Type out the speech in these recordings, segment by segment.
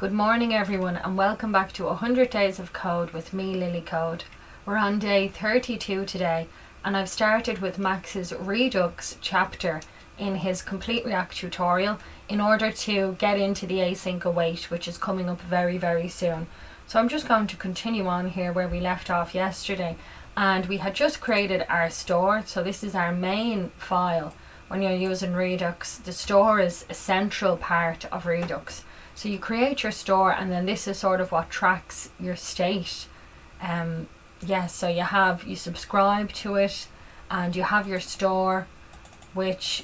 Good morning everyone and welcome back to 100 Days of Code with me, Lilly Code. We're on day 32 today and I've started with Max's Redux chapter in his complete React tutorial in order to get into the async await, which is coming up very soon. So I'm just going to continue on here where we left off yesterday, and we had just created our store. So this is our main file. When you're using Redux, the store is a central part of Redux. So you create your store and then this is sort of what tracks your state. So you subscribe to it and you have your store, which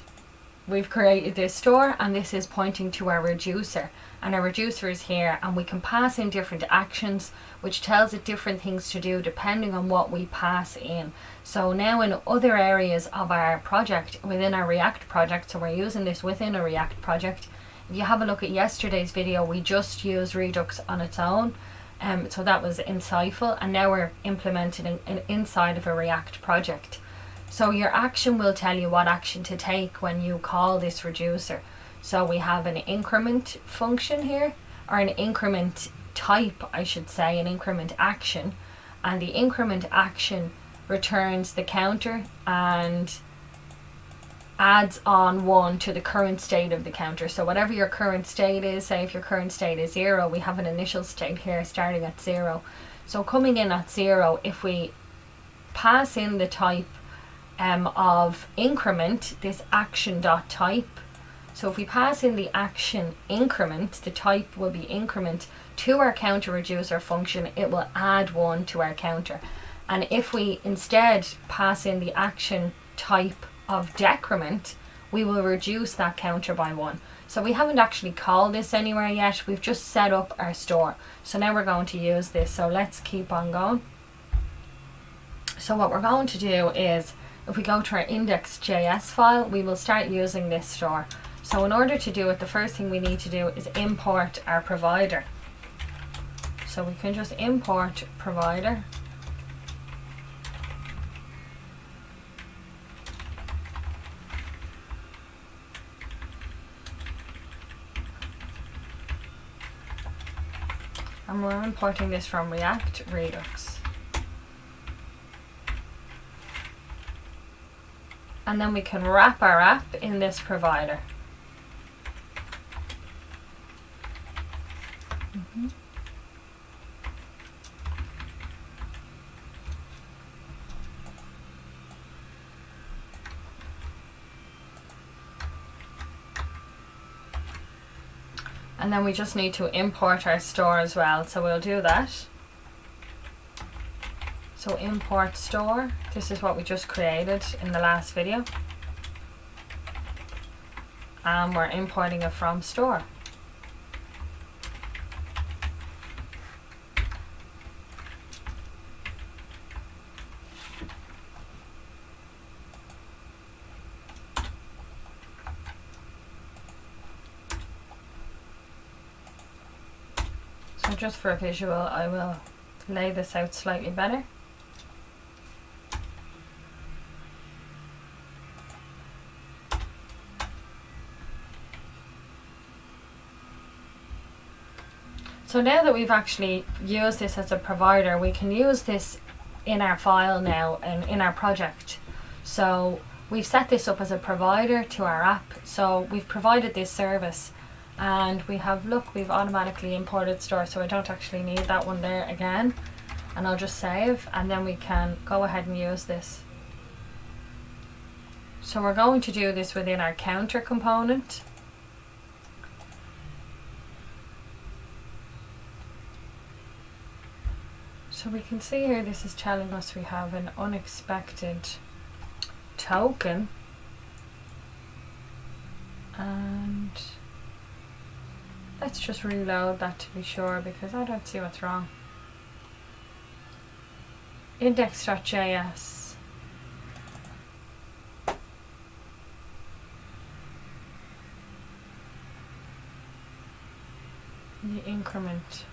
we've created this store, and this is pointing to our reducer, and our reducer is here, and we can pass in different actions which tells it different things to do depending on what we pass in. So now in other areas of our project, within our React project, so we're using this within a React project. If you have a look at yesterday's video, we just used Redux on its own, so that was insightful, and now we're implementing it inside of a React project. So your action will tell you what action to take when you call this reducer. So we have an increment function here, or an increment type, I should say, an increment action, and the increment action returns the counter and adds on 1 to the current state of the counter. So whatever your current state is, say if your current state is 0, we have an initial state here starting at 0. So coming in at 0, if we pass in the type of increment, this action.type, so if we pass in the action increment, the type will be increment, to our counter reducer function, it will add 1 to our counter. And if we instead pass in the action type of decrement, we will reduce that counter by 1. So we haven't actually called this anywhere yet, we've just set up our store. So now we're going to use this, so let's keep on going. So what we're going to do is, if we go to our index.js file, we will start using this store. So in order to do it, the first thing we need to do is import our provider. So we can just import provider. And we're importing this from React Redux. And then we can wrap our app in this provider. And then we just need to import our store as well, so we'll do that. So import store, this is what we just created in the last video, and we're importing it from store. So just for a visual, I will lay this out slightly better. So now that we've actually used this as a provider, we can use this in our file now and in our project. So we've set this up as a provider to our app. So we've provided this service and we have, look, we've automatically imported store, so I don't actually need that one there again. And I'll just save, and then we can go ahead and use this. So we're going to do this within our counter component. So we can see here, this is telling us we have an unexpected token, and let's just reload that to be sure, because I don't see what's wrong. Index.js. The increment.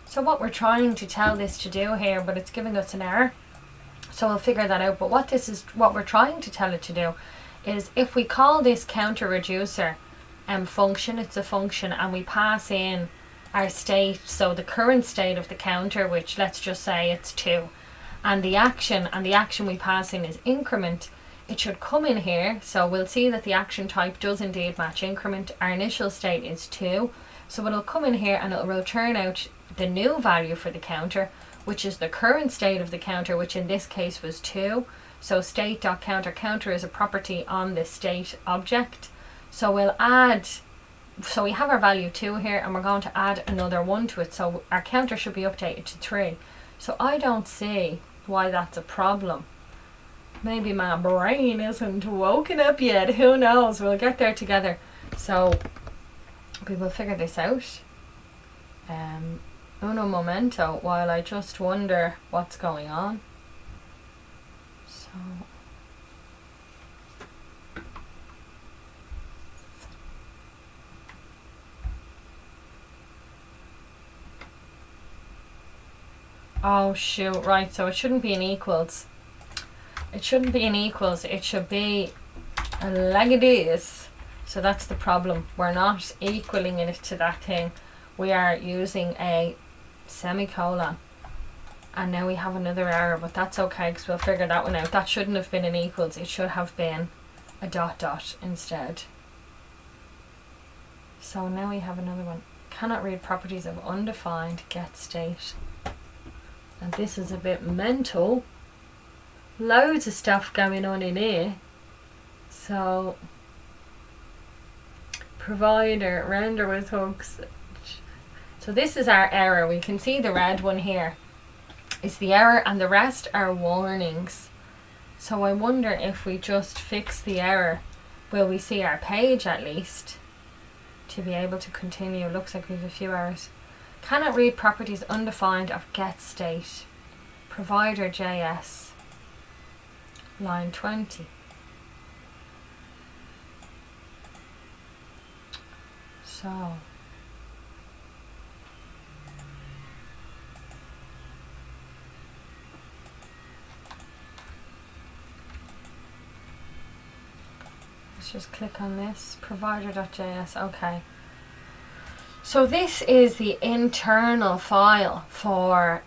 So what we're trying to tell this to do here, but it's giving us an error. So we'll figure that out. But what we're trying to tell it to do is if we call this counter reducer function, it's a function, and we pass in our state, so the current state of the counter, which let's just say it's 2, and the action we pass in is increment, it should come in here. So we'll see that the action type does indeed match increment. Our initial state is 2, so it'll come in here and it'll return out the new value for the counter, which is the current state of the counter, which in this case was 2. So state.counter, counter is a property on the state object. So we'll add, so we have our value 2 here, and we're going to add another 1 to it, so our counter should be updated to 3. So I don't see why that's a problem. Maybe my brain isn't woken up yet, who knows, we'll get there together. So we will figure this out. Uno momento, while I just wonder what's going on. So oh shoot, right, so it shouldn't be an equals. It shouldn't be an equals, it should be like this. So that's the problem. We're not equaling it to that thing. We are using a semicolon. And now we have another error, but that's okay because we'll figure that one out. That shouldn't have been an equals, it should have been a dot dot instead. So now we have another one. Cannot read properties of undefined get state. And this is a bit mental. Loads of stuff going on in here. So provider render with hooks. So this is our error. We can see the red one here is the error, and the rest are warnings. So I wonder if we just fix the error, will we see our page at least to be able to continue? Looks like we have a few errors. Cannot read properties undefined of get state. Provider JS. Line 20. So let's just click on this. Provider.js. Okay. So this is the internal file for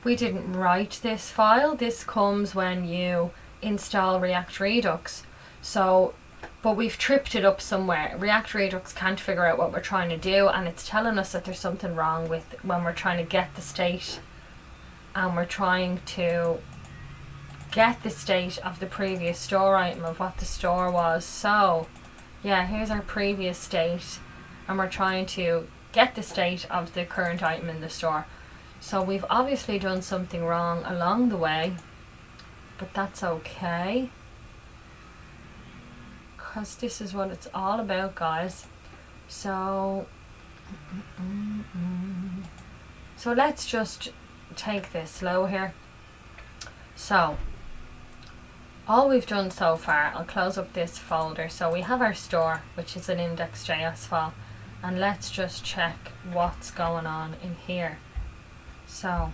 we didn't write this file. This comes when you install React Redux. So, but we've tripped it up somewhere. React Redux can't figure out what we're trying to do, and it's telling us that there's something wrong with when we're trying to get the state, and we're trying to get the state of the previous store item, of what the store was. So yeah, here's our previous state, and we're trying to get the state of the current item in the store. So we've obviously done something wrong along the way, but that's okay, because this is what it's all about, guys. So so let's just take this slow here. So all we've done so far, I'll close up this folder. So we have our store, which is an index.js file, and let's just check what's going on in here. So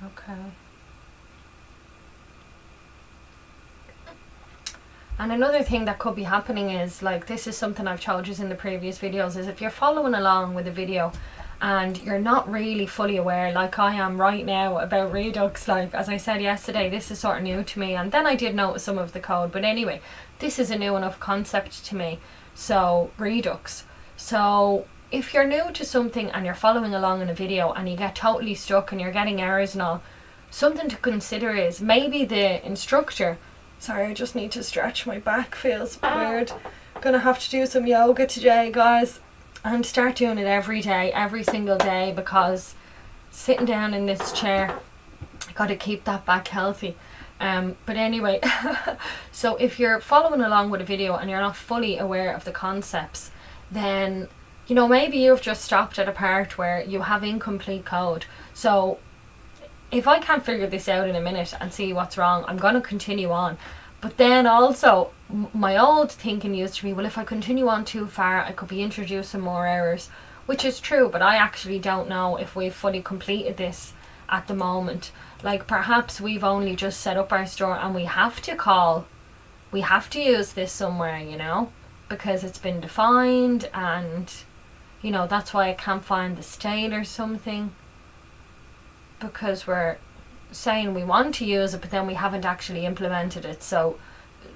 okay. And another thing that could be happening is, like, this is something I've told you in the previous videos, is if you're following along with a video and you're not really fully aware, like I am right now, about Redux, like as I said yesterday, this is sort of new to me, and then I did notice some of the code, but anyway, this is a new enough concept to me. So Redux. So if you're new to something and you're following along in a video and you get totally stuck and you're getting errors and all, something to consider is maybe the instructor, sorry, I just need to stretch, my back feels weird. I'm gonna have to do some yoga today, guys, and start doing it every day, every single day, because sitting down in this chair, I gotta keep that back healthy. But anyway, so if you're following along with a video and you're not fully aware of the concepts, then, you know, maybe you've just stopped at a part where you have incomplete code. So if I can't figure this out in a minute and see what's wrong, I'm going to continue on. But then also, my old thinking used to be, well, if I continue on too far, I could be introducing more errors, which is true, but I actually don't know if we've fully completed this at the moment. Like, perhaps we've only just set up our store and we have to use this somewhere, you know, because it's been defined, and, you know, that's why I can't find the state or something, because we're saying we want to use it, but then we haven't actually implemented it. So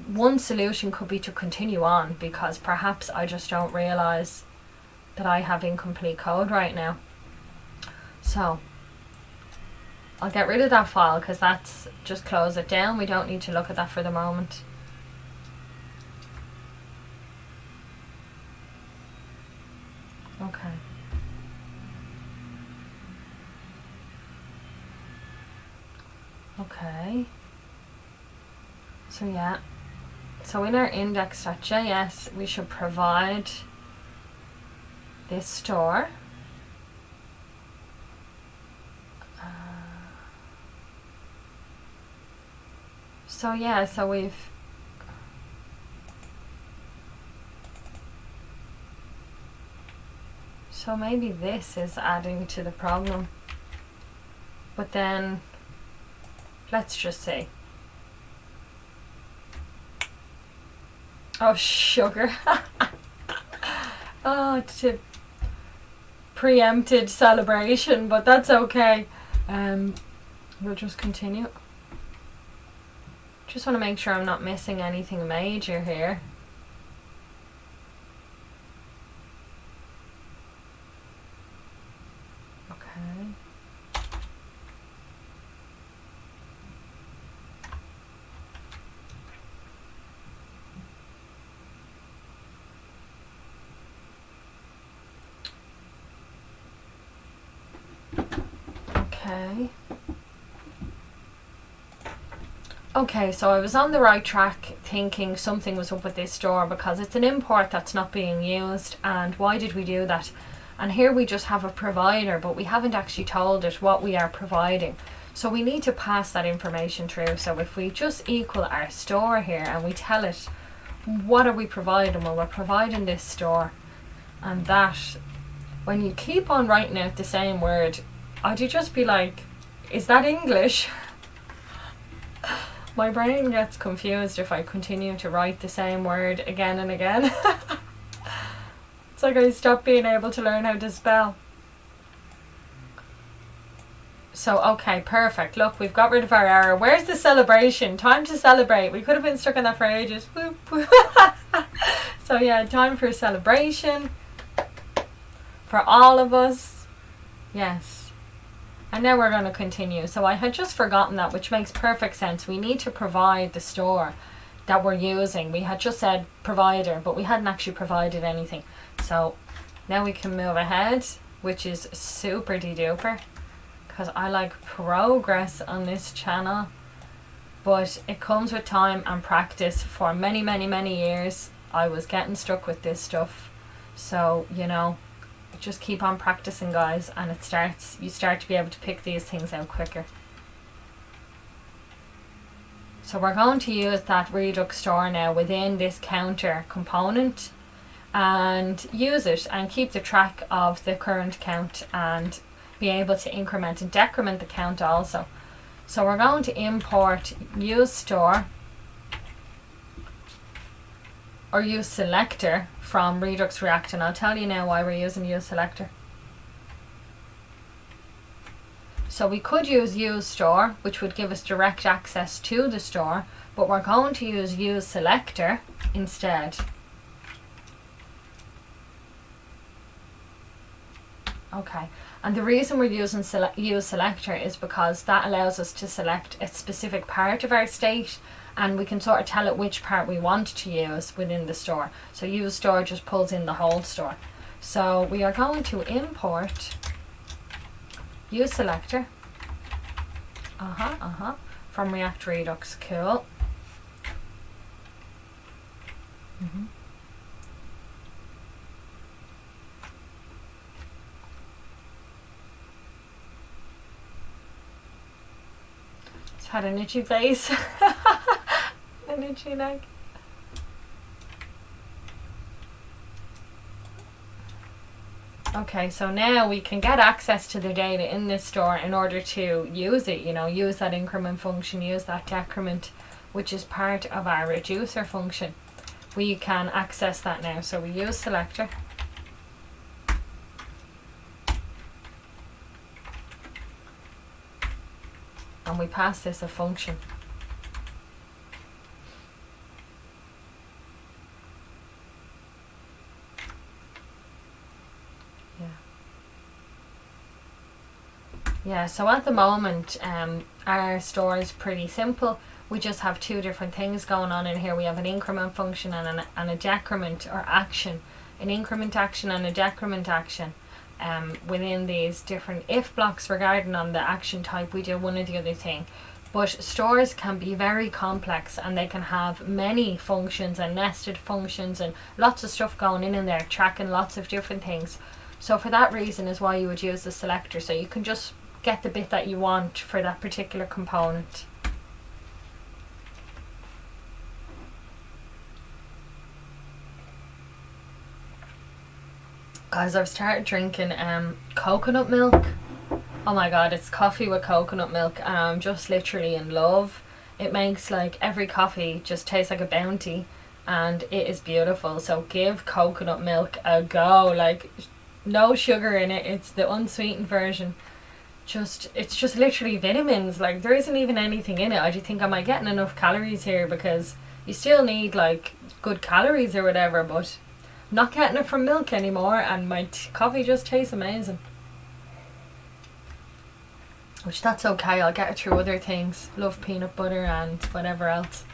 one solution could be to continue on, because perhaps I just don't realize that I have incomplete code right now. So I'll get rid of that file, because that's just close it down. We don't need to look at that for the moment. Okay. Okay. So yeah. So in our index.js, we should provide this store. So yeah, so we've so maybe this is adding to the problem. But then let's just see. Oh, sugar. Oh, it's a preempted celebration, but that's okay. We'll just continue. Just want to make sure I'm not missing anything major here. Okay. Okay. Okay, so I was on the right track thinking something was up with this store, because it's an import that's not being used, and why did we do that? And here we just have a provider, but we haven't actually told it what we are providing. So we need to pass that information through. So if we just equal our store here and we tell it, what are we providing? Well, we're providing this store. And that, when you keep on writing out the same word, I'd just be like, is that English? My brain gets confused if I continue to write the same word again and again. It's like I stop being able to learn how to spell. So, okay, perfect. Look, we've got rid of our error. Where's the celebration? Time to celebrate. We could have been stuck on that for ages. So yeah, time for a celebration. For all of us. Yes. And now we're going to continue. So I had just forgotten that, which makes perfect sense. We need to provide the store that we're using. We had just said provider, but we hadn't actually provided anything. So now we can move ahead, which is super de-duper, because I like progress on this channel. But it comes with time and practice. For many, many, many years, I was getting stuck with this stuff. So, you know, just keep on practicing, guys, and you start to be able to pick these things out quicker. So we're going to use that Redux store now within this counter component, and use it and keep the track of the current count, and be able to increment and decrement the count also. So we're going to import use store or use selector from Redux React, and I'll tell you now why we're using use selector. So we could use store, which would give us direct access to the store, but we're going to use selector instead. Okay, and the reason we're using use selector is because that allows us to select a specific part of our state, and we can sort of tell it which part we want to use within the store. So use store just pulls in the whole store. So we are going to import use selector from React Redux. Cool. Just had an itchy face. An itchy neck. Okay, so now we can get access to the data in this store in order to use it, you know, use that increment function, use that decrement, which is part of our reducer function. We can access that now. So we use selector. And we pass this a function. Yeah, so at the moment our store is pretty simple. We just have two different things going on in here. We have an increment function and a decrement or action, an increment action and a decrement action. Within these different if blocks regarding on the action type, we do one or the other thing. But stores can be very complex and they can have many functions and nested functions and lots of stuff going in there, tracking lots of different things. So for that reason is why you would use the selector, so you can just get the bit that you want for that particular component. Guys, I've started drinking coconut milk. Oh my god, it's coffee with coconut milk and I'm just literally in love. It makes like every coffee just taste like a bounty and it is beautiful. So give coconut milk a go. Like, no sugar in it, it's the unsweetened version. It's just literally vitamins. Like, there isn't even anything in it. I do think, am I getting enough calories here? Because you still need like good calories or whatever, but I'm not getting it from milk anymore and my coffee just tastes amazing. Which that's okay, I'll get it through other things. Love peanut butter and whatever else.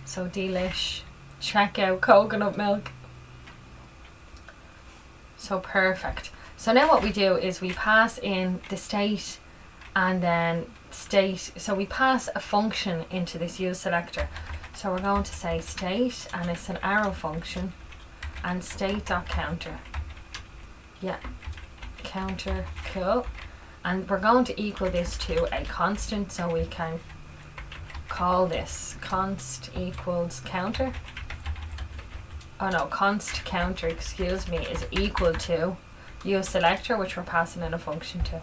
So delish. Check out coconut milk. So perfect. So now what we do is we pass in the state and then state. So we pass a function into this use selector. So we're going to say state and it's an arrow function and state.counter. Yeah, counter, cool. And we're going to equal this to a constant, so we can call this const equals counter. Oh no, const counter, excuse me, is equal to use selector, which we're passing in a function to.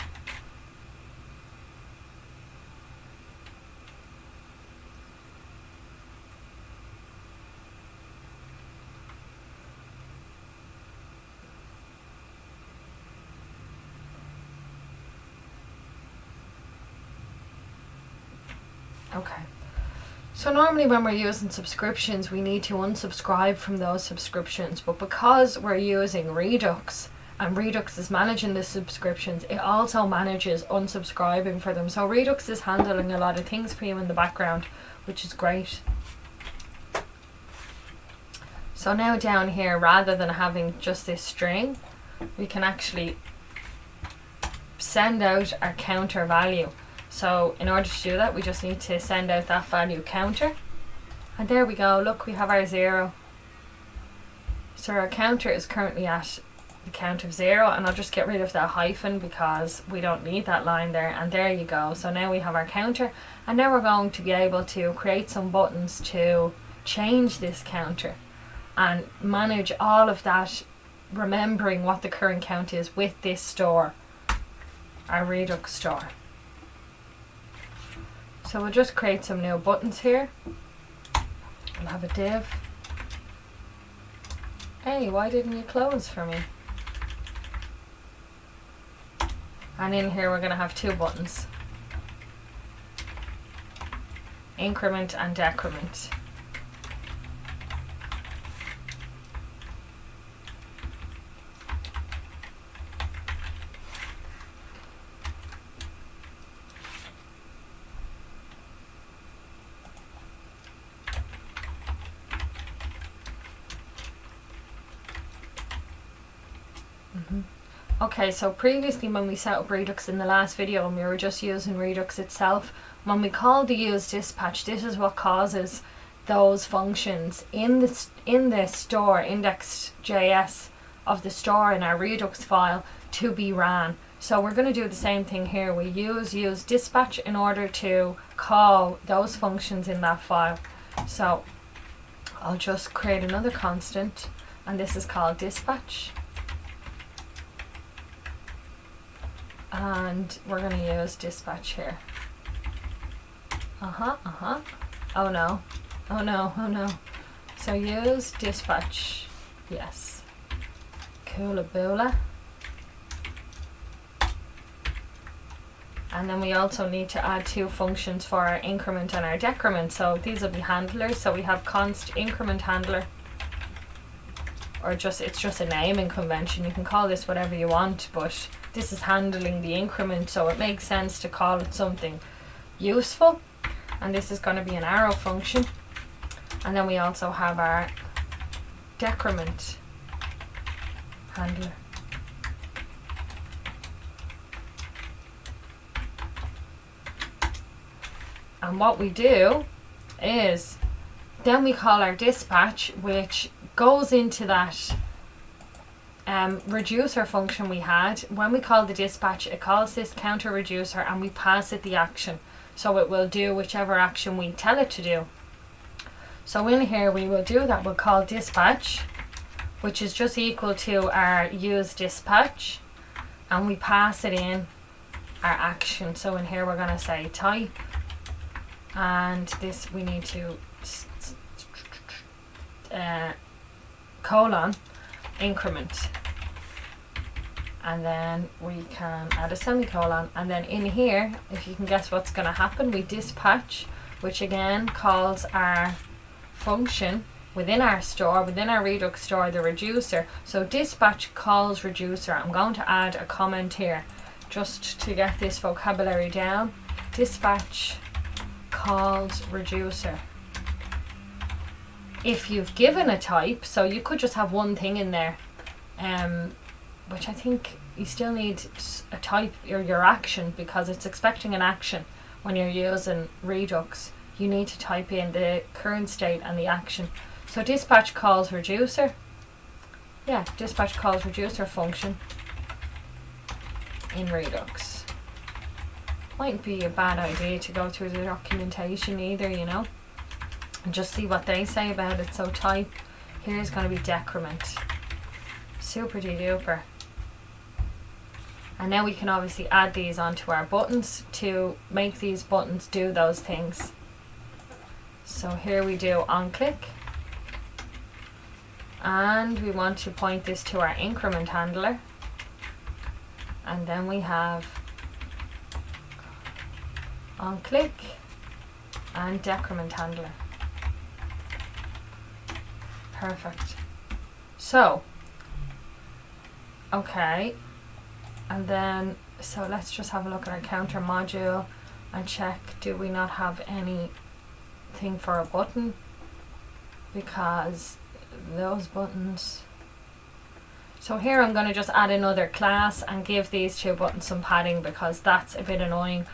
Okay, so normally when we're using subscriptions we need to unsubscribe from those subscriptions, but because we're using Redux and Redux is managing the subscriptions, it also manages unsubscribing for them. So Redux is handling a lot of things for you in the background, which is great. So now down here, rather than having just this string, we can actually send out our counter value. So in order to do that, we just need to send out that value counter. And there we go, look, we have our 0. So our counter is currently at the count of 0, and I'll just get rid of that hyphen because we don't need that line there. And there you go. So now we have our counter, and now we're going to be able to create some buttons to change this counter and manage all of that, remembering what the current count is with this store, our Redux store. So we'll just create some new buttons here. We'll have a div. Hey, why didn't you close for me? And in here we're going to have two buttons. Increment and decrement. Okay, so previously when we set up Redux in the last video and we were just using Redux itself, when we called the use dispatch, this is what causes those functions in the store index.js of the store in our Redux file to be ran. So we're going to do the same thing here. We use dispatch in order to call those functions in that file. So I'll just create another constant, and this is called dispatch. And we're going to use dispatch here. Oh no. So use dispatch. Yes. Coolaboola. And then we also need to add two functions for our increment and our decrement. So these will be handlers. So we have const increment handler, or it's just a naming convention. You can call this whatever you want, but this is handling the increment, so it makes sense to call it something useful. And this is going to be an arrow function. And then we also have our decrement handler. And what we do is then we call our dispatch, which goes into that reducer function we had. When we call the dispatch, it calls this counter reducer and we pass it the action. So it will do whichever action we tell it to do. So in here we will do that. We'll call dispatch, which is just equal to our use dispatch, and we pass it in our action. So in here we're going to say type, and this we need to colon increment, and then we can add a semicolon, and then in here, if you can guess what's going to happen, we dispatch, which again calls our function within our store, within our Redux store, the reducer. So dispatch calls reducer. I'm going to add a comment here just to get this vocabulary down. Dispatch calls reducer. If you've given a type, so you could just have one thing in there, which I think you still need a type or your action, because it's expecting an action when you're using Redux. You need to type in the current state and the action. So dispatch calls reducer. Yeah, dispatch calls reducer function in Redux. Mightn't be a bad idea to go through the documentation either, you know, and just see what they say about it. So type here is going to be decrement. Super duper. And now we can obviously add these onto our buttons to make these buttons do those things. So here we do on click, and we want to point this to our increment handler, and then we have on click and decrement handler. Perfect. So okay, and then so let's just have a look at our counter module and check, do we not have anything for a button, because those buttons. So here I'm going to just add another class and give these two buttons some padding, because that's a bit annoying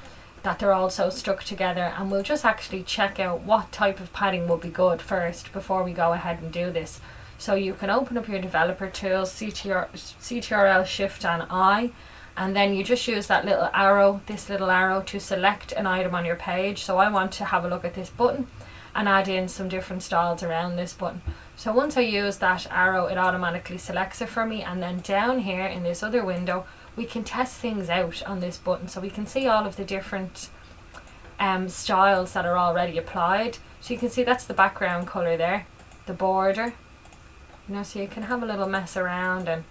that they're all so stuck together, and we'll just actually check out what type of padding will be good first before we go ahead and do this. So you can open up your developer tools, CTRL Shift and I, and then you just use that little arrow, this little arrow, to select an item on your page. So I want to have a look at this button and add in some different styles around this button. So once I use that arrow, it automatically selects it for me, and then down here in this other window we can test things out on this button, so we can see all of the different styles that are already applied. So you can see that's the background color there, the border, you know, so you can have a little mess around and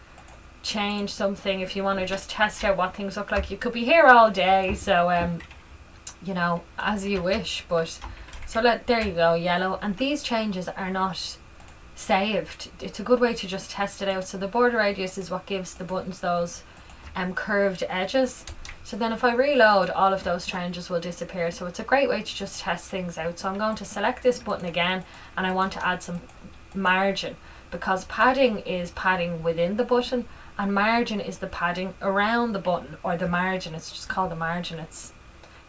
change something if you want to just test out what things look like. You could be here all day, so you know, as you wish. But so there you go, yellow, and these changes are not saved. It's a good way to just test it out. So the border radius is what gives the buttons those curved edges. So then if I reload, all of those changes will disappear. So it's a great way to just test things out. So I'm going to select this button again, and I want to add some margin, because padding is padding within the button and margin is the padding around the button, or the margin. It's just called the margin. It's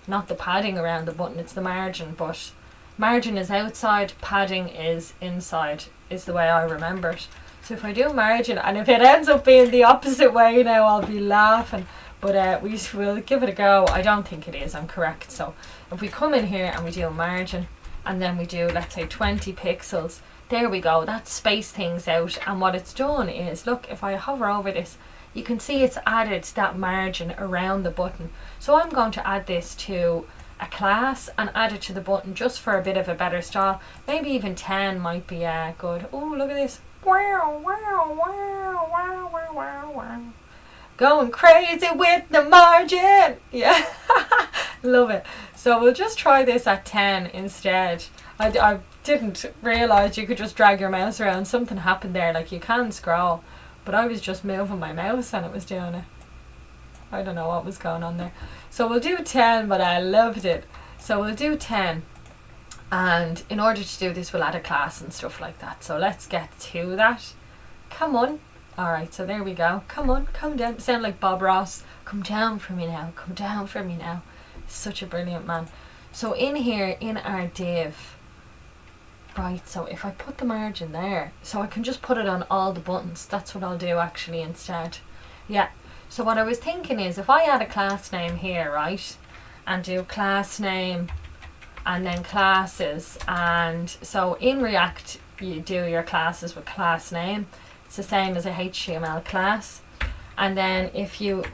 not the padding around the button, it's the margin, but margin is outside, padding is inside, is the way I remember it. So if I do margin, and if it ends up being the opposite way now, I'll be laughing. But we will give it a go. I don't think it is, I'm correct. So if we come in here and we do a margin, and then we do, let's say, 20 pixels, there we go, that spaced things out. And what it's done is, look, if I hover over this, you can see it's added that margin around the button. So I'm going to add this to a class and add it to the button just for a bit of a better style. Maybe even 10 might be good. Oh, look at this. Wow, wow, wow, wow, wow, wow, wow. Going crazy with the margin. Yeah, love it. So we'll just try this at 10 instead. I didn't realise you could just drag your mouse around. Something happened there, like you can scroll, but I was just moving my mouse and it was doing it. I don't know what was going on there. So we'll do 10, but I loved it. So we'll do 10. And in order to do this, we'll add a class and stuff like that. So let's get to that. Come on. Alright, so there we go. Come on, come down. Sound like Bob Ross. Come down for me now. Come down for me now. Such a brilliant man. So in here, in our div, right, so if I put the margin there, so I can just put it on all the buttons. That's what I'll do actually instead. Yeah. So what I was thinking is, if I add a class name here, right, and do class name and then classes, and so in React you do your classes with class name. It's the same as a HTML class. And then if you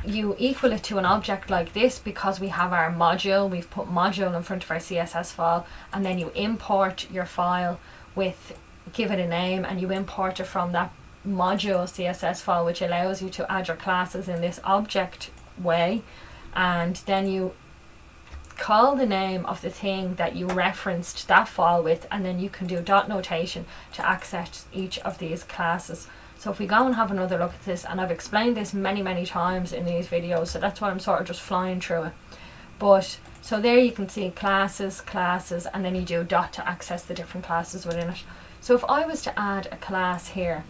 equal it to an object like this, because we have our module, we've put module in front of our CSS file, and then you import your file with, give it a name, and you import it from that module CSS file, which allows you to add your classes in this object way. And then you call the name of the thing that you referenced that file with, and then you can do dot notation to access each of these classes. So if we go and have another look at this, and I've explained this many times in these videos, so that's why I'm sort of just flying through it. But so there you can see classes, and then you do dot to access the different classes within it. So if I was to add a class here,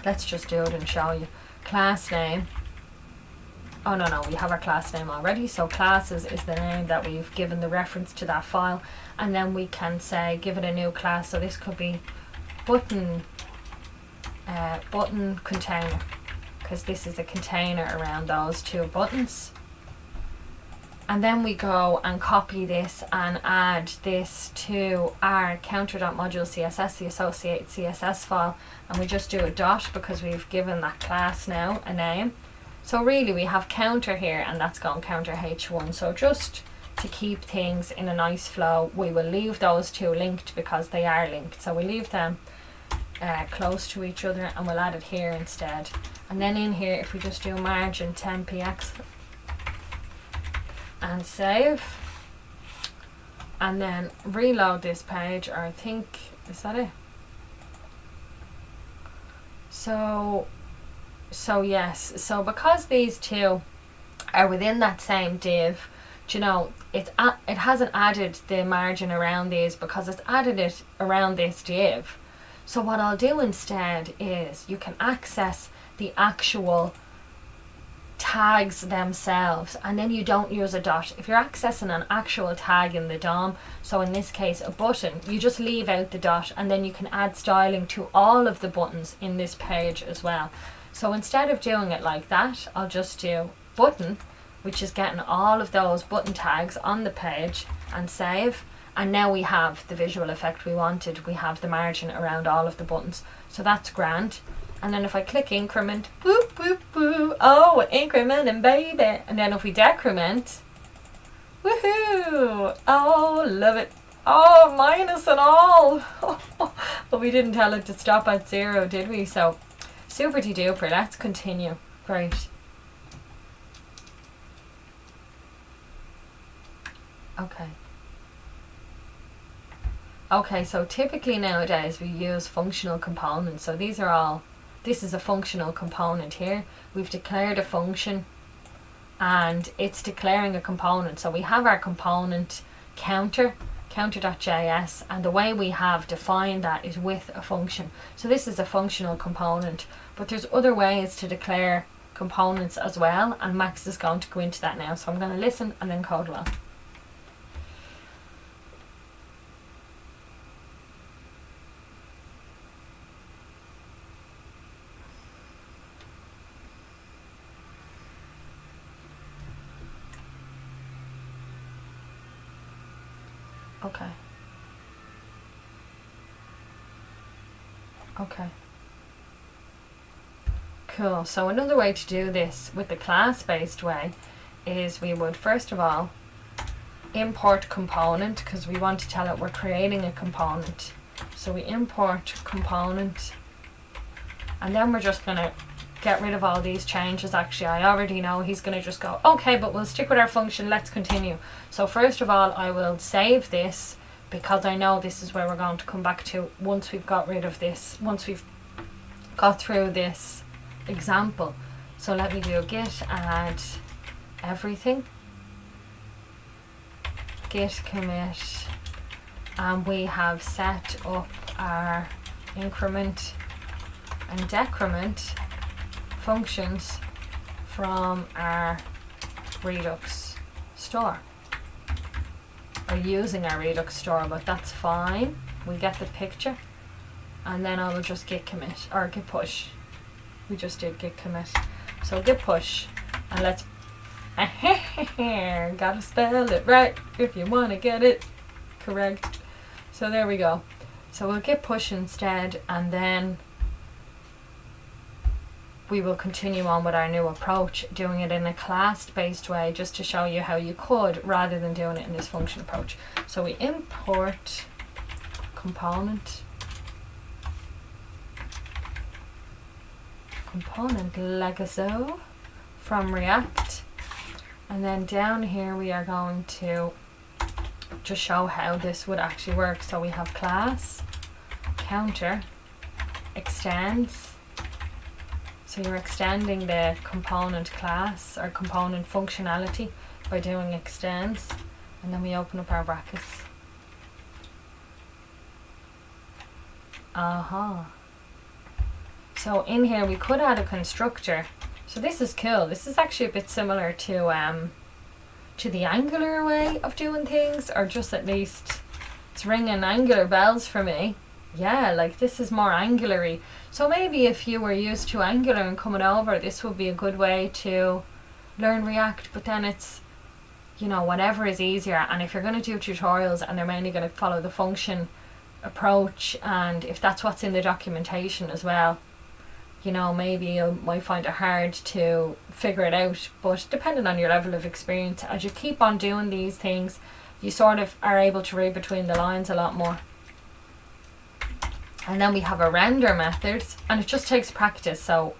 let's just do it and show you. Class name. Oh no, we have our class name already. So classes is the name that we've given the reference to that file, and then we can say give it a new class. So this could be button container, because this is a container around those two buttons. And then we go and copy this and add this to our counter.module CSS, the associated CSS file, and we just do a dot because we've given that class now a name. So really we have counter here, and that's going counter h1. So just to keep things in a nice flow, we will leave those two linked because they are linked. So we leave them close to each other, and we'll add it here instead. And then in here, if we just do margin 10px and save, and then reload this page, or I think, is that it? So yes, so because these two are within that same div, do you know, it hasn't added the margin around these because it's added it around this div. So what I'll do instead is you can access the actual tags themselves, and then you don't use a dot. If you're accessing an actual tag in the DOM, so in this case a button, you just leave out the dot, and then you can add styling to all of the buttons in this page as well. So instead of doing it like that, I'll just do button, which is getting all of those button tags on the page, and save. And now we have the visual effect we wanted. We have the margin around all of the buttons. So that's grand. And then if I click increment, boop, boop, boop. Oh, incrementing, baby. And then if we decrement, woohoo. Oh, love it. Oh, minus and all. But we didn't tell it to stop at 0, did we? So super duper. Let's continue. Great. Okay, so typically nowadays we use functional components. So this is a functional component here. We've declared a function and it's declaring a component. So we have our component counter.js, and the way we have defined that is with a function. So this is a functional component, but there's other ways to declare components as well, and Max is going to go into that now. So I'm going to listen and then code well. Okay. Okay. Cool. So another way to do this with the class-based way is we would first of all import component, because we want to tell it we're creating a component. So we import component, and then we're just going to get rid of all these changes. Actually, I already know he's going to just go, okay, but we'll stick with our function, let's continue. So first of all, I will save this, because I know this is where we're going to come back to once we've got rid of this, once we've got through this example. So let me do git add everything, git commit, and we have set up our increment and decrement functions from our Redux store, or using our Redux store, but that's fine, we get the picture. And then I will just git commit, or git push. We just did git commit, so git push, and let's gotta spell it right if you want to get it correct. So there we go. So we'll git push instead, and then we will continue on with our new approach, doing it in a class-based way, just to show you how you could, rather than doing it in this function approach. So we import component like so from React, and then down here we are going to just show how this would actually work. So we have class counter extends, so you're extending the component class or component functionality by doing extends, and then we open up our brackets. So in here we could add a constructor. So this is cool. This is actually a bit similar to the Angular way of doing things, or just at least it's ringing Angular bells for me. Yeah, like this is more Angular-y. So maybe if you were used to Angular and coming over, this would be a good way to learn React. But then it's, you know, whatever is easier. And if you're going to do tutorials and they're mainly going to follow the function approach, and if that's what's in the documentation as well, you know, maybe you might find it hard to figure it out. But depending on your level of experience, as you keep on doing these things, you sort of are able to read between the lines a lot more. And then we have a render method, and it just takes practice. So,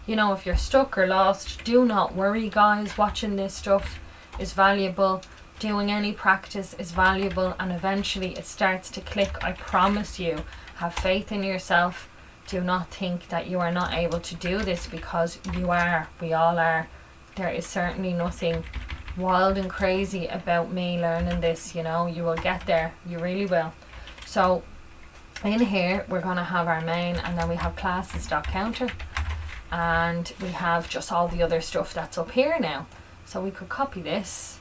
you know, if you're stuck or lost, do not worry, guys. Watching this stuff is valuable. Doing any practice is valuable, and eventually it starts to click. I promise you. Have faith in yourself. Do not think that you are not able to do this, because you are. We all are. There is certainly nothing wild and crazy about me learning this, you know. You will get there. You really will. So in here we're going to have our main, and then we have classes.counter, and we have just all the other stuff that's up here now. So we could copy this,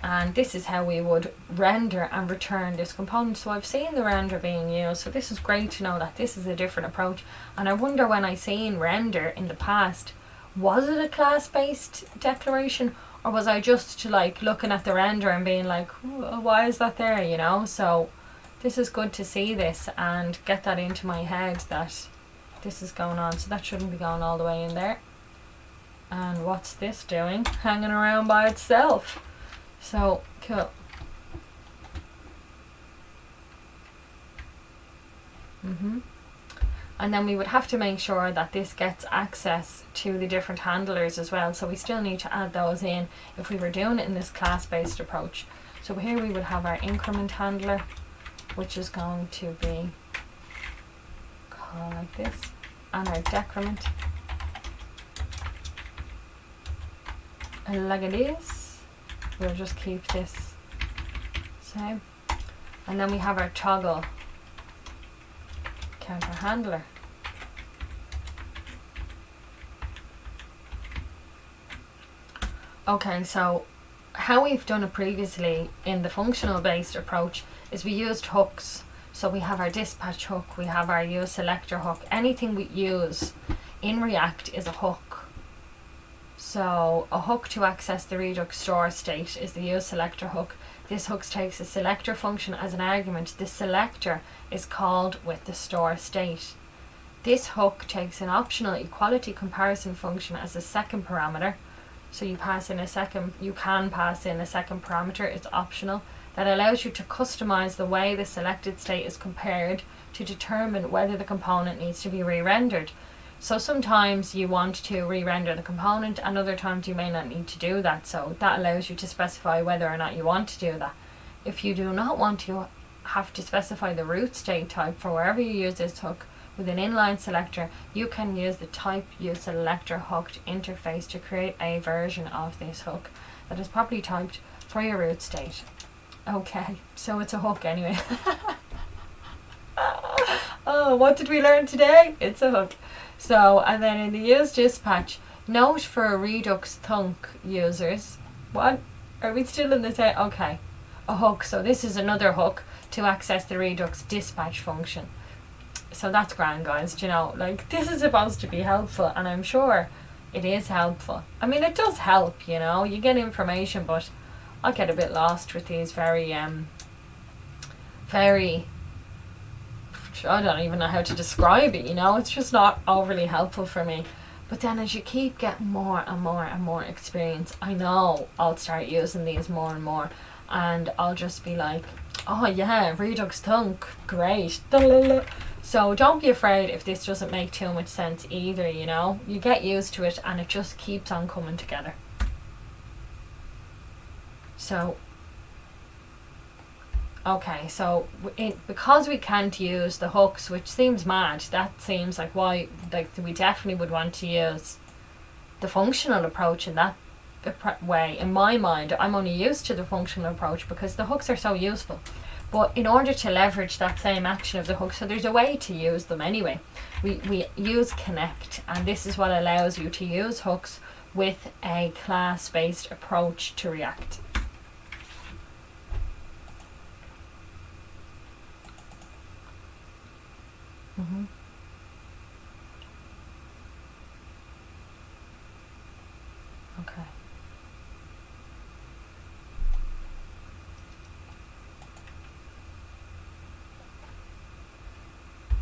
and this is how we would render and return this component. So I've seen the render being used, so this is great to know that this is a different approach. And I wonder, when I seen render in the past, was it a class-based declaration, or was I just like looking at the render and being like, why is that there, you know? So this is good to see this and get that into my head that this is going on. So that shouldn't be going all the way in there. And what's this doing? Hanging around by itself. So cool. And then we would have to make sure that this gets access to the different handlers as well. So we still need to add those in if we were doing it in this class-based approach. So here we would have our increment handler, which is going to be called like this, and our decrement like it is. We'll just keep this same, and then we have our toggle counter handler. Okay, so how we've done it previously in the functional based approach is we used hooks. So we have our dispatch hook, we have our use selector hook. Anything we use in React is a hook. So a hook to access the Redux store state is the use selector hook. this hook takes a selector function as an argument. The selector is called with the store state. This hook takes an optional equality comparison function as a second parameter. So you can pass in a second parameter, it's optional, that allows you to customize the way the selected state is compared to determine whether the component needs to be re-rendered. So sometimes you want to re-render the component and other times you may not need to do that. So that allows you to specify whether or not you want to do that. If you do not want to have to specify the root state type for wherever you use this hook with an inline selector, you can use the type use selector hooked interface to create a version of this hook that is properly typed for your root state. Okay, so it's a hook anyway. Oh, what did we learn today? It's a hook. So, and then in the use dispatch, note for Redux thunk users. What? Are we still in the same? Okay, a hook. So this is another hook to access the Redux dispatch function. So that's grand, guys. You know, like, this is supposed to be helpful, and I'm sure it is helpful. I mean, it does help, you know, you get information, but I get a bit lost with these very, I don't even know how to describe it, you know, it's just not overly helpful for me. But then as you keep getting more and more and more experience, I know I'll start using these more and more, and I'll just be like, oh yeah, Redux thunk, great. So don't be afraid if this doesn't make too much sense either, you know, you get used to it and it just keeps on coming together. So okay, so because we can't use the hooks, which seems mad, that seems like why, like, we definitely would want to use the functional approach in that way. In my mind, I'm only used to the functional approach because the hooks are so useful. But in order to leverage that same action of the hook, so there's a way to use them anyway. We use connect, and this is what allows you to use hooks with a class-based approach to React. Okay.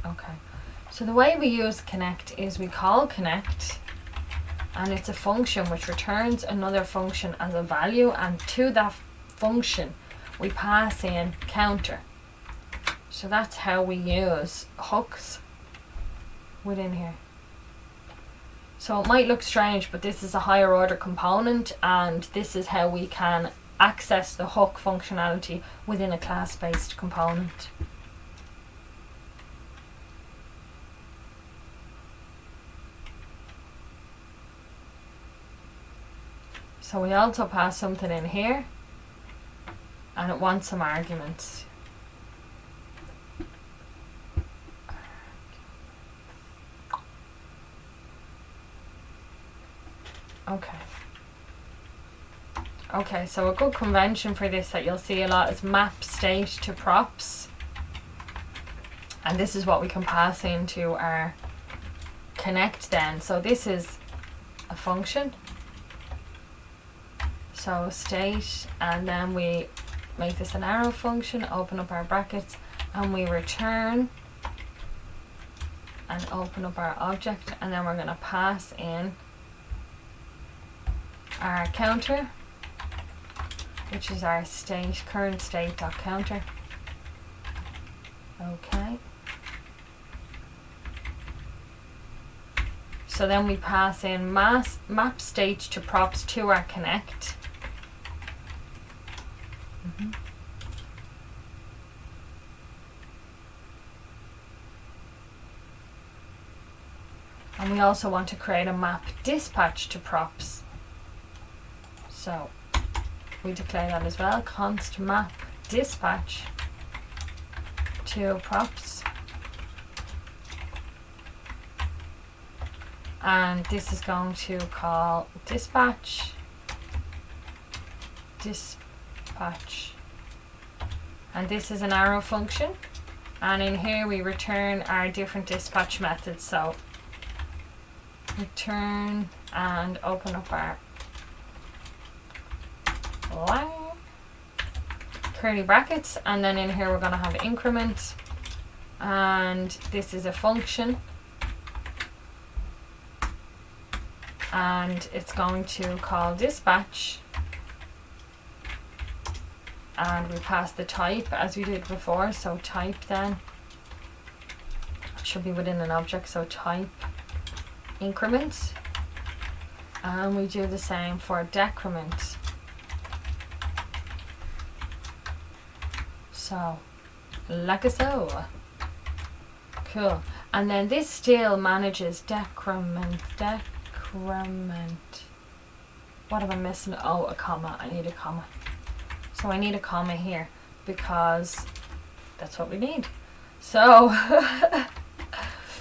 Okay. So the way we use connect is we call connect, and it's a function which returns another function as a value, and to that function we pass in counter. So that's how we use hooks within here. So it might look strange, but this is a higher order component, and this is how we can access the hook functionality within a class-based component. So we also pass something in here, and it wants some arguments. Okay, so a good convention for this that you'll see a lot is map state to props. And this is what we can pass into our connect then. So this is a function. So state, and then we make this an arrow function, open up our brackets, and we return and open up our object, and then we're going to pass in our counter, which is our state, current state dot counter. Okay. So then we pass in map state to props to our connect. And we also want to create a map dispatch to props. So we declare that as well, const map dispatch to props. And this is going to call dispatch. And this is an arrow function. And in here we return our different dispatch methods. So return and open up our line. curly brackets, and then in here we're going to have increment, and this is a function, and it's going to call dispatch, and we pass the type as we did before. So type then should be within an object, so type increment, and we do the same for decrement. So like so. Cool. And then this still manages decrement. What am I missing? Oh, a comma. I need a comma. So I need a comma here because that's what we need. So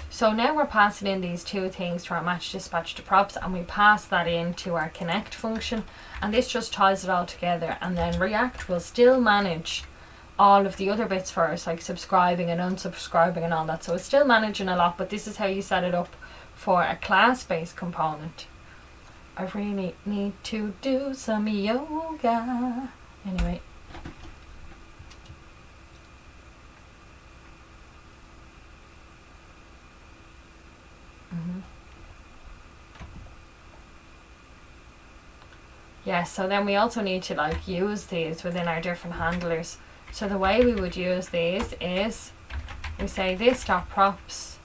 so now we're passing in these two things to our match dispatch to props, and we pass that into our connect function, and this just ties it all together. And then React will still manage all of the other bits for us, like subscribing and unsubscribing and all that. So it's still managing a lot, but this is how you set it up for a class-based component. I really need to do some yoga. Anyway. Yeah, so then we also need to like use these within our different handlers. So the way we would use these is we say this dot props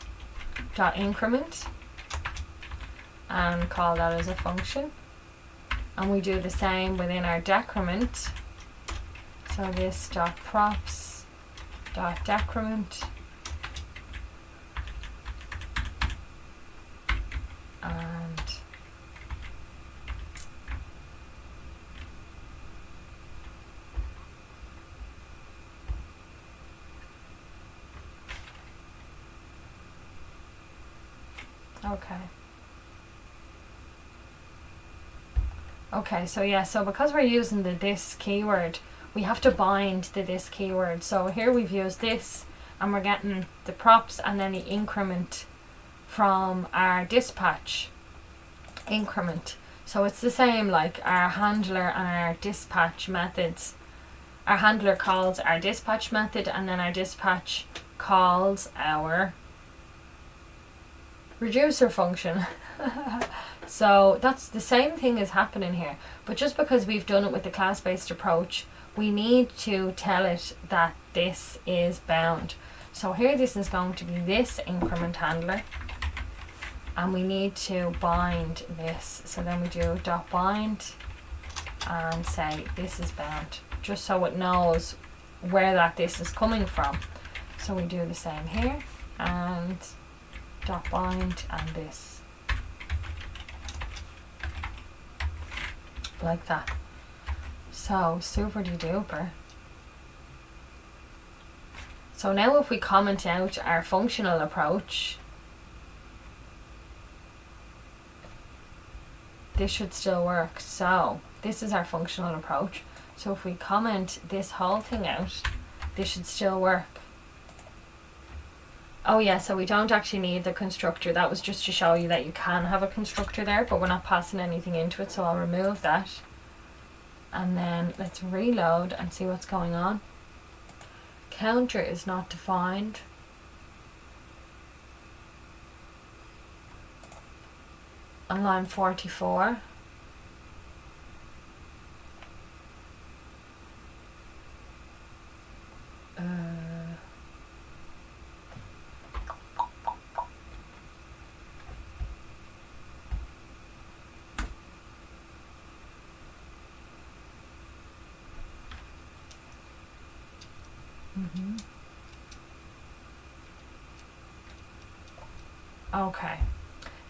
dot increment and call that as a function, and we do the same within our decrement. So this dot props dot decrement, and okay, so yeah, so because we're using the this keyword, we have to bind the this keyword. So here we've used this, and we're getting the props and then the increment from our dispatch increment. So it's the same like our handler and our dispatch methods. Our handler calls our dispatch method, and then our dispatch calls our reducer function. So that's the same thing is happening here, but just because we've done it with the class-based approach, we need to tell it that this is bound. So here this is going to be this increment handler, and we need to bind this. So then we do dot bind and say this is bound, just so it knows where that this is coming from. So we do the same here, and dot bind and this, like that. So super de duper. So now if we comment out our functional approach, this should still work. So this is our functional approach. So if we comment this whole thing out, this should still work. Oh yeah, so we don't actually need the constructor. That was just to show you that you can have a constructor there, but we're not passing anything into it, so I'll remove that. And then let's reload and see what's going on. Counter is not defined. On line 44. Okay.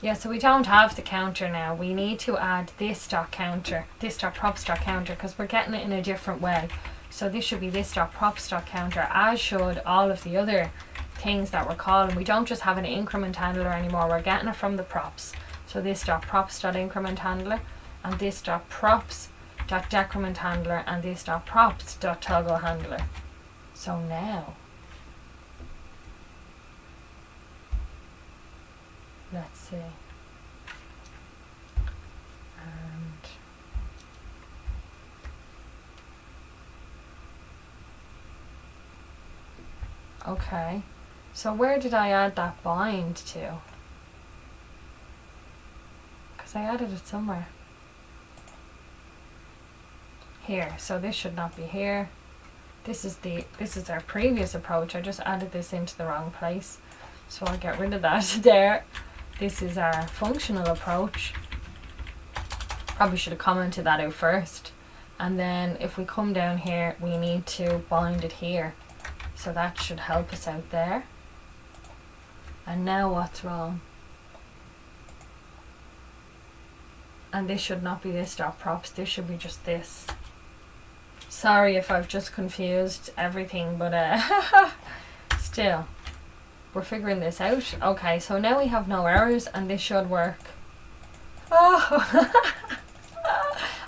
Yeah, so we don't have the counter now. We need to add this dot counter, this dot props dot counter, because we're getting it in a different way. So this should be this dot props dot counter, as should all of the other things that we're calling. We don't just have an increment handler anymore. We're getting it from the props. So this dot props dot increment handler, and this dot props dot decrement handler, and this dot props dot toggle handler. So now let's see. And Okay, so where did I add that bind to? Because I added it somewhere. Here, so this should not be here. This is our previous approach. I just added this into the wrong place, so I'll get rid of that there. This is our functional approach. Probably should have commented that out first. And then if we come down here, we need to bind it here. So that should help us out there. And now what's wrong? And this should not be this dot props. This should be just this. Sorry if I've just confused everything, but still, we're figuring this out. Okay, so now we have no errors and this should work. Oh,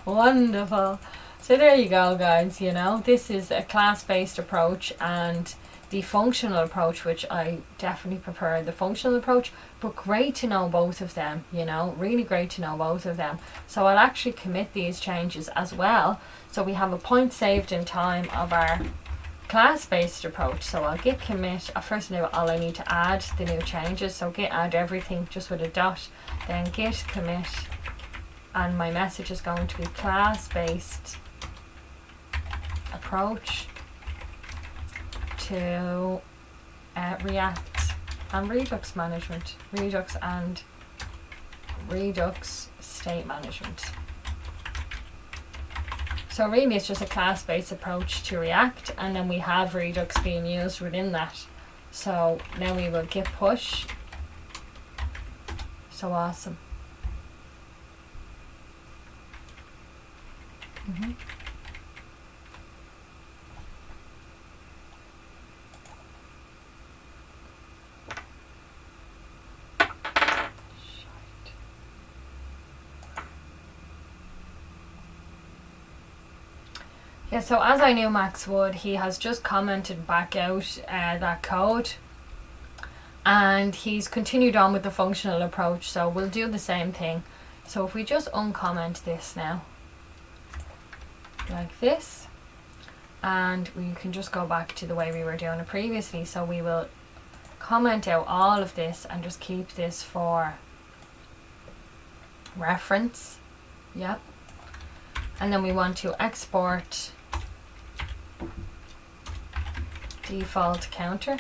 wonderful. So there you go, guys. You know, this is a class-based approach and the functional approach, which I definitely prefer the functional approach, but great to know both of them, you know, really great to know both of them. So I'll actually commit these changes as well. So we have a point saved in time of our class-based approach. So I'll git commit. First of all, I need to add the new changes. So git add everything just with a dot, then git commit, and my message is going to be class-based approach to React and Redux management, Redux and Redux state management. So really it's just a class-based approach to React, and then we have Redux being used within that. So now we will git push. So awesome. Yeah, so as I knew Max would, he has just commented back out that code, and he's continued on with the functional approach, so we'll do the same thing. So if we just uncomment this now, like this, and we can just go back to the way we were doing it previously. So we will comment out all of this and just keep this for reference. Yep. And then we want to export default counter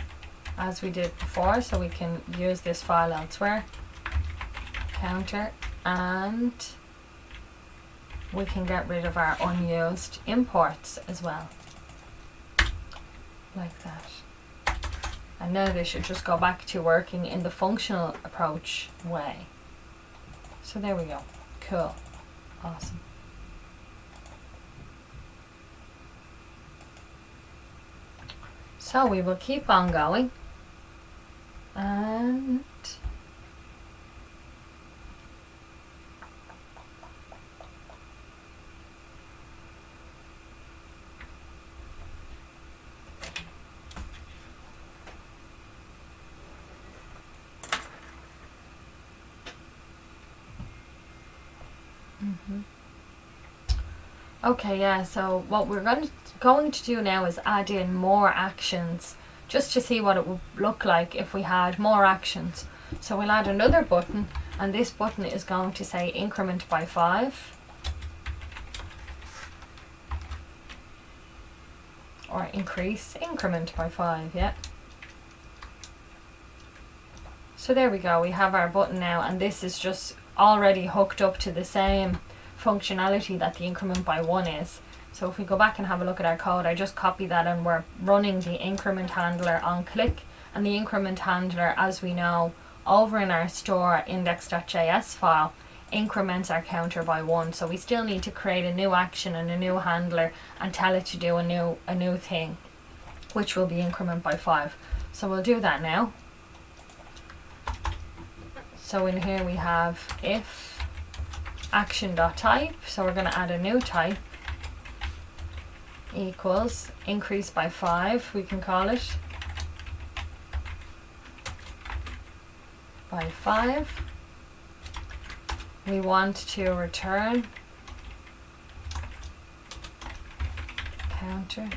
as we did before, so we can use this file elsewhere. Counter, and we can get rid of our unused imports as well, like that. And now this should just go back to working in the functional approach way. So there we go. Cool. Awesome. So we will keep on going, and okay, yeah, so what we're going to do now is add in more actions, just to see what it would look like if we had more actions. So we'll add another button, and this button is going to say increment by 5, or increase increment by 5, yeah. So there we go, we have our button now, and this is just already hooked up to the same functionality that the increment by 1 is. So if we go back and have a look at our code, I just copied that, and we're running the increment handler on click, and the increment handler, as we know, over in our store index.js file, increments our counter by 1. So we still need to create a new action and a new handler and tell it to do a new thing, which will be increment by 5. So we'll do that now. So in here we have if action.type, so we're going to add a new type, equals increase by 5, we can call it, by 5. We want to return counter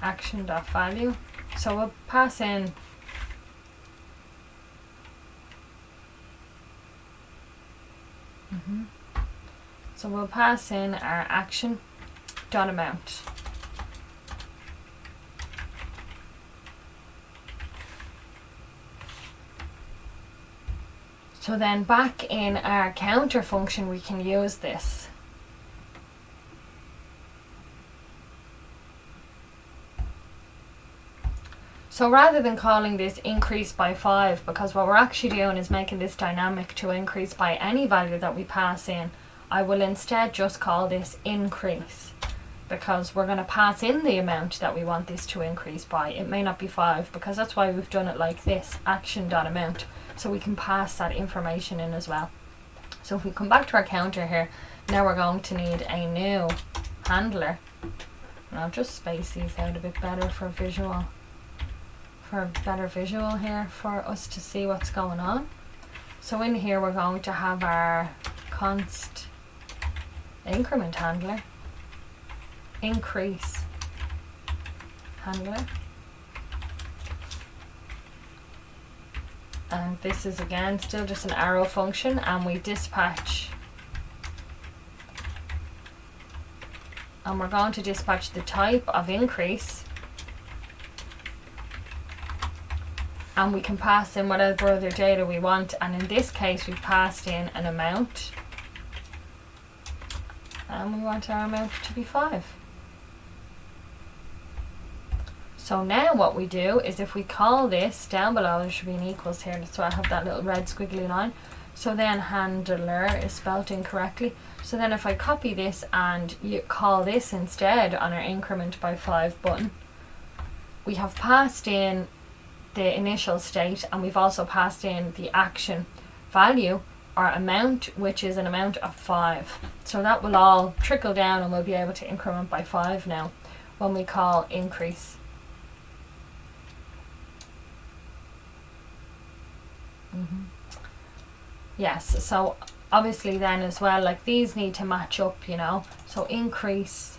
action.value. So we'll pass in so we'll pass in our action dot amount. So then back in our counter function we can use this. So rather than calling this increase by 5, because what we're actually doing is making this dynamic to increase by any value that we pass in, I will instead just call this increase, because we're going to pass in the amount that we want this to increase by. It may not be 5, because that's why we've done it like this, action.amount, so we can pass that information in as well. So if we come back to our counter here, now we're going to need a new handler. And I'll just space these out a bit better for a better visual here for us to see what's going on. So in here we're going to have our const increment handler, increase handler, and this is again still just an arrow function, and we dispatch, and we're going to dispatch the type of increase, and we can pass in whatever other data we want, and in this case we've passed in an amount, and we want our amount to be 5. So now what we do is if we call this down below, there should be an equals here, that's why I have that little red squiggly line. So then handler is spelt incorrectly. So then if I copy this and you call this instead on our increment by 5 button, we have passed in the initial state, and we've also passed in the action value or amount, which is an amount of 5. So that will all trickle down and we'll be able to increment by 5 now when we call increase. Yes, so obviously then as well, like these need to match up, you know, so increase,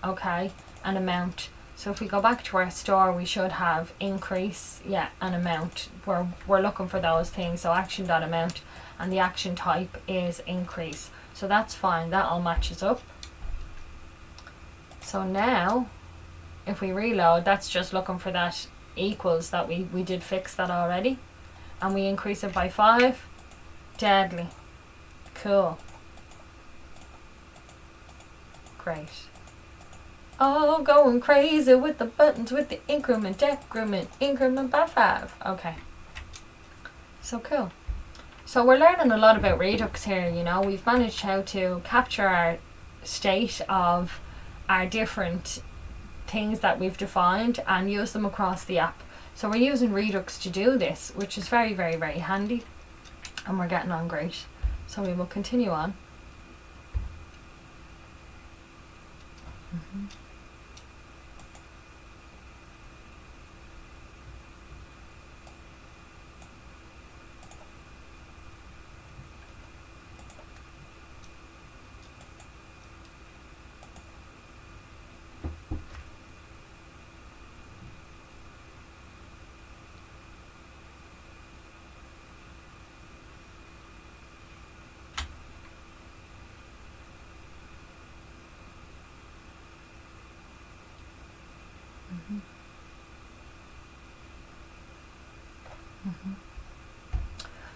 okay, and amount. So if we go back to our store, we should have increase, yeah, and amount. We're looking for those things. So action.amount, and the action type is increase. So that's fine, that all matches up. So now, if we reload, that's just looking for that equals that we did fix that already. And we increase it by 5. Deadly. Cool. Great. Oh, going crazy with the buttons, with the increment, decrement, increment by 5. Okay. So cool. So we're learning a lot about Redux here, you know. We've managed how to capture our state of our different things that we've defined and use them across the app. So we're using Redux to do this, which is very, very, very handy. And we're getting on great. So we will continue on.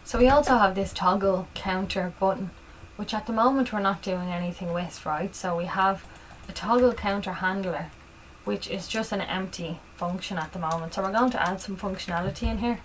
So we also have this toggle counter button, which at the moment we're not doing anything with, right? So we have a toggle counter handler, which is just an empty function at the moment. So we're going to add some functionality in here.